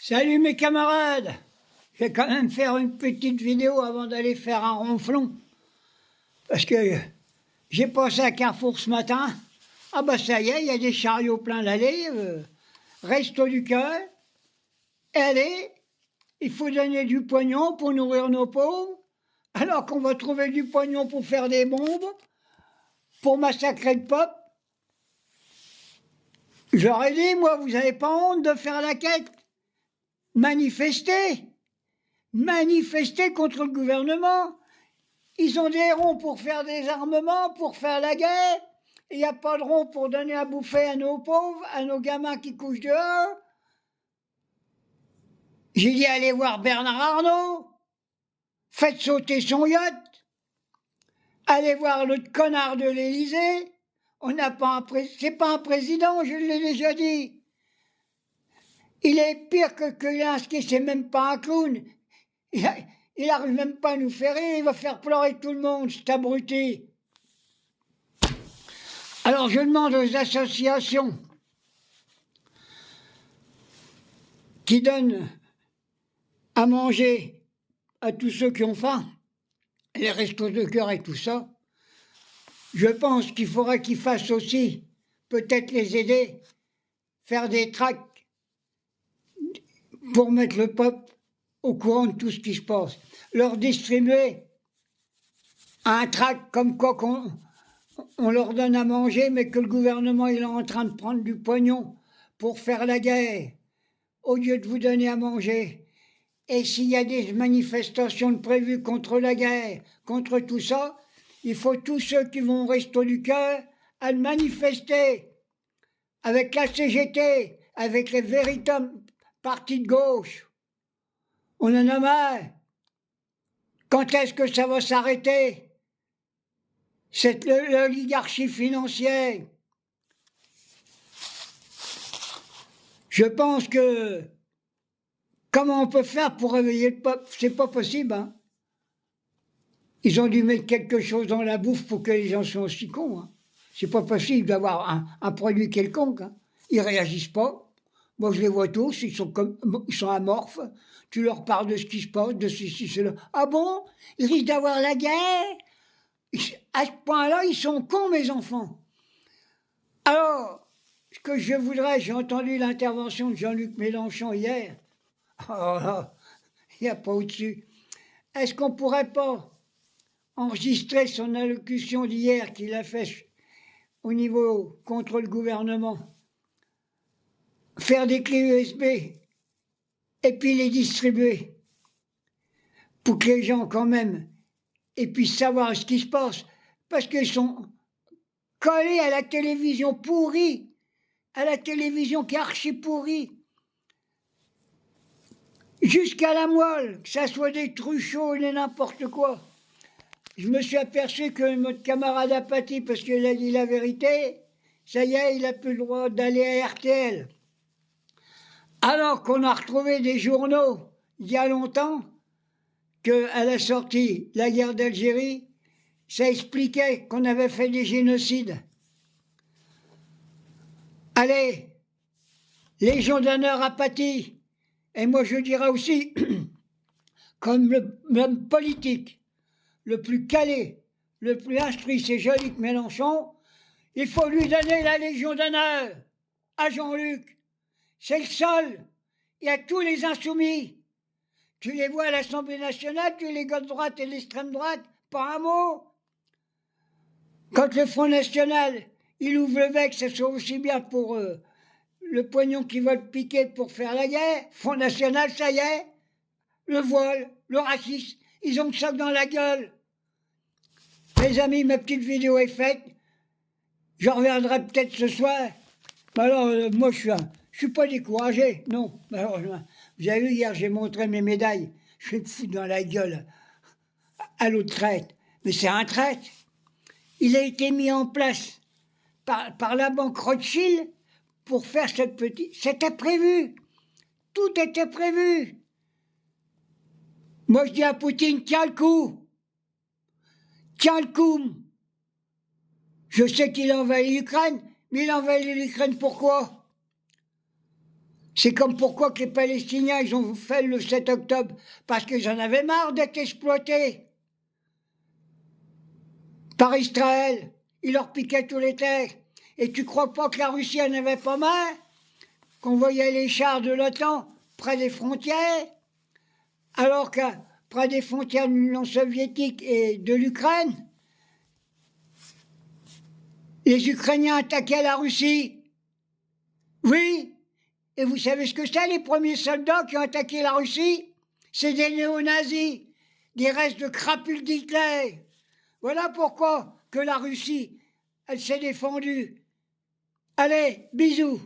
Salut mes camarades! Je vais quand même faire une petite vidéo avant d'aller faire un ronflon. Parce que j'ai passé à Carrefour ce matin. Ah bah ça y est, il y a des chariots plein l'allée. Resto du cœur. Et allez, il faut donner du pognon pour nourrir nos pauvres. Alors qu'on va trouver du pognon pour faire des bombes, pour massacrer le peuple. J'aurais dit, moi, vous n'avez pas honte de faire la quête? Manifester! Manifester contre le gouvernement. Ils ont des ronds pour faire des armements, pour faire la guerre. Il n'y a pas de ronds pour donner à bouffer à nos pauvres, à nos gamins qui couchent dehors. J'ai dit allez voir Bernard Arnault. Faites sauter son yacht. Allez voir l'autre connard de l'Élysée. On n'a pas c'est pas un président, je l'ai déjà dit. Il est pire que Kulinski, c'est même pas un clown. Il n'arrive même pas à nous faire rire, il va faire pleurer tout le monde, cet abruti. Alors je demande aux associations qui donnent à manger à tous ceux qui ont faim, les restos de cœur et tout ça, je pense qu'il faudra qu'ils fassent aussi, peut-être les aider, faire des tracts pour mettre le peuple au courant de tout ce qui se passe. Leur distribuer un tract comme quoi on leur donne à manger, mais que le gouvernement il est en train de prendre du pognon pour faire la guerre, au lieu de vous donner à manger. Et s'il y a des manifestations prévues contre la guerre, contre tout ça, il faut tous ceux qui vont au Resto du Cœur à le manifester avec la CGT, avec les véritables partis de gauche. On en a marre. Quand est-ce que ça va s'arrêter? C'est l'oligarchie financière. Je pense que comment on peut faire pour réveiller le peuple? C'est pas possible, hein. Ils ont dû mettre quelque chose dans la bouffe pour que les gens soient aussi cons. Hein. C'est pas possible d'avoir un produit quelconque. Hein. Ils réagissent pas. Moi, je les vois tous, ils sont amorphes. Tu leur parles de ce qui se passe, de ceci, cela. Ah bon? Ils risquent d'avoir la guerre? À ce point-là, ils sont cons, mes enfants. Alors, ce que je voudrais, j'ai entendu l'intervention de Jean-Luc Mélenchon hier. Oh là, il n'y a pas au-dessus. Est-ce qu'on pourrait pas enregistrer son allocution d'hier qu'il a fait au niveau contre le gouvernement, faire des clés USB et puis les distribuer pour que les gens quand même puissent savoir ce qui se passe, parce qu'ils sont collés à la télévision pourrie, à la télévision qui est archi pourrie, jusqu'à la moelle, que ça soit des truchots et n'importe quoi. Je me suis aperçu que notre camarade Apathy, parce qu'il a dit la vérité, ça y est, il n'a plus le droit d'aller à RTL. Alors qu'on a retrouvé des journaux, il y a longtemps, qu'à la sortie de la guerre d'Algérie, ça expliquait qu'on avait fait des génocides. Allez, Légion d'honneur Apathy, et moi je dirais aussi, comme l'homme politique, le plus calé, le plus instruit, c'est Jean-Luc Mélenchon, il faut lui donner la Légion d'honneur à Jean-Luc. C'est le seul. Il y a tous les insoumis. Tu les vois à l'Assemblée nationale, tu les gars de droite et l'extrême droite, pas un mot. Quand le Front National, il ouvre le bec, ça soit aussi bien pour le pognon qu'ils veulent piquer pour faire la guerre. Front National, ça y est, le voile, le racisme, ils ont ça dans la gueule. Les amis, ma petite vidéo est faite. Je reviendrai peut-être ce soir. Alors, moi, je suis pas découragé, non. Alors, vous avez vu, hier, j'ai montré mes médailles. Je vais me foutre dans la gueule à l'autre traite. Mais c'est un traite. Il a été mis en place par la banque Rothschild pour faire cette petite... C'était prévu. Tout était prévu. Moi, je dis à Poutine, tiens le coup. Tiens le coup. Je sais qu'il envahit l'Ukraine, mais il envahit l'Ukraine pourquoi? C'est comme pourquoi que les Palestiniens, ils ont fait le 7 octobre, parce qu'ils en avaient marre d'être exploités par Israël. Ils leur piquaient tous les terres. Et tu crois pas que la Russie en avait pas marre? Qu'on voyait les chars de l'OTAN près des frontières, alors que près des frontières de l'Union soviétique et de l'Ukraine, les Ukrainiens attaquaient la Russie. Oui. Et vous savez ce que c'est, les premiers soldats qui ont attaqué la Russie? C'est des néo-nazis, des restes de crapules d'Hitler. Voilà pourquoi que la Russie, elle s'est défendue. Allez, bisous.